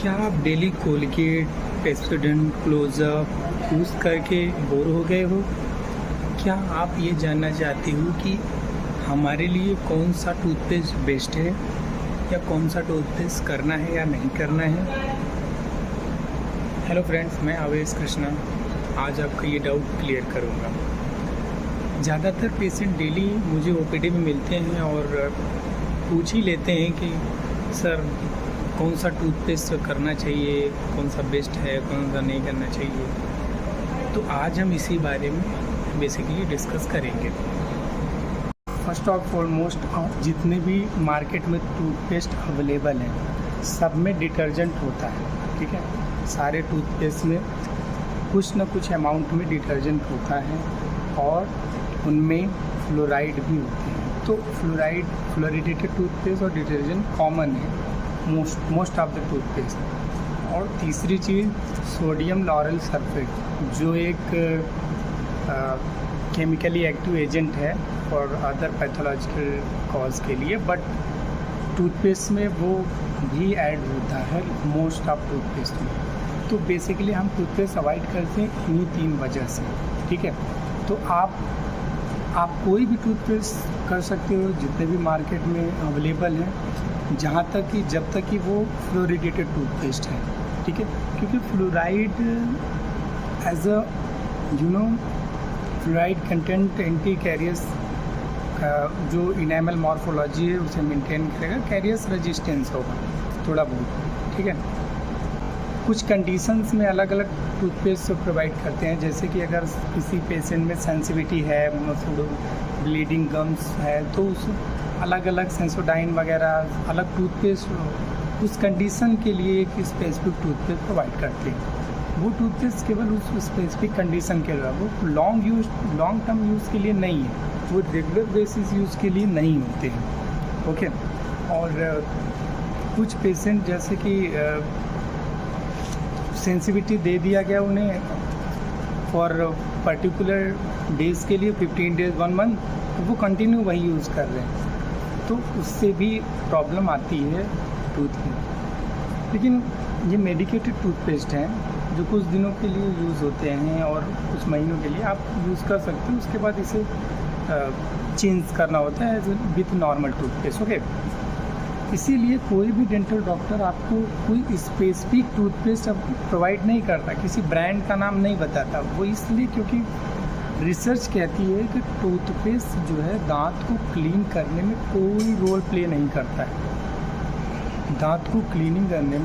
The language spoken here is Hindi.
क्या आप daily Colgate, Pepsodent, Closeup use करके बोर हो गए हो? क्या आप ये जानना चाहते हो कि हमारे लिए कौन सा टूथपेस्ट बेस्ट है या कौन सा टूथपेस्ट करना है या नहीं करना है? हेलो फ्रेंड्स, मैं आवेश कृष्णा आज आपका ये डाउट क्लियर करूँगा। ज़्यादातर पेशेंट डेली मुझे ओपीडी में मिलते हैं और पूछ ही लेते हैं कि सर कौन सा टूथपेस्ट करना चाहिए, कौन सा बेस्ट है, कौन सा नहीं करना चाहिए। तो आज हम इसी बारे में बेसिकली डिस्कस करेंगे। फर्स्ट ऑफ ऑलमोस्ट जितने भी मार्केट में टूथपेस्ट अवेलेबल हैं सब में डिटर्जेंट होता है, ठीक है। सारे टूथपेस्ट में कुछ ना कुछ अमाउंट में डिटर्जेंट होता है और उनमें फ्लोराइड भी होते हैं। तो फ्लोरिडेटेड टूथपेस्ट और डिटर्जेंट कॉमन है मोस्ट ऑफ द टूथपेस्ट। और तीसरी चीज़ सोडियम लॉरेल सल्फेट जो एक केमिकली एक्टिव एजेंट है फॉर अदर पैथोलॉजिकल कॉज के लिए, बट टूथपेस्ट में वो भी ऐड होता है मोस्ट ऑफ टूथपेस्ट में। तो बेसिकली हम टूथपेस्ट अवॉइड करते हैं इन्हीं 3 वजह से, ठीक है। तो आप कोई भी टूथपेस्ट कर सकते हो जितने भी मार्केट में अवेलेबल हैं, जब तक कि वो फ्लोरिडेटेड टूथपेस्ट है, ठीक है। क्योंकि fluoride as a fluoride content anti carious जो इनेमल मॉर्फोलॉजी है उसे मेंटेन करेगा, कैरियस रेजिस्टेंस होगा थोड़ा बहुत, ठीक है। कुछ कंडीशंस में अलग अलग टूथपेस्ट प्रोवाइड करते हैं, जैसे कि अगर किसी पेशेंट में सेंसिटिविटी है, ब्लीडिंग गम्स है, तो उस अलग अलग सेंसोडाइन वगैरह अलग टूथपेस्ट उस कंडीशन के लिए एक स्पेसिफिक टूथपेस्ट प्रोवाइड करते हैं। वो टूथपेस्ट केवल उस स्पेसिफिक कंडीशन के लिए, वो लॉन्ग टर्म यूज़ के लिए नहीं है, वो रेगुलर बेसिस यूज़ के लिए नहीं होते हैं, ओके। और कुछ पेशेंट जैसे कि सेंसिटिविटी दे दिया गया उन्हें फॉर पर्टिकुलर डेज़ के लिए, 15 डेज़ 1 मंथ, वो कंटिन्यू वही यूज़ कर रहे हैं, तो उससे भी प्रॉब्लम आती है टूथ में। लेकिन ये मेडिकेटेड टूथपेस्ट हैं जो कुछ दिनों के लिए यूज़ होते हैं और कुछ महीनों के लिए आप यूज़ कर सकते हो, उसके बाद इसे चेंज करना होता है विथ नॉर्मल टूथपेस्ट, ओके। इसीलिए कोई भी डेंटल डॉक्टर आपको कोई स्पेसिफिक टूथपेस्ट प्रोवाइड नहीं करता, किसी ब्रांड का नाम नहीं बताता। वो इसलिए क्योंकि रिसर्च कहती है कि टूथपेस्ट जो है दांत को क्लीन करने में कोई रोल प्ले नहीं करता है। दांत को क्लीनिंग करने में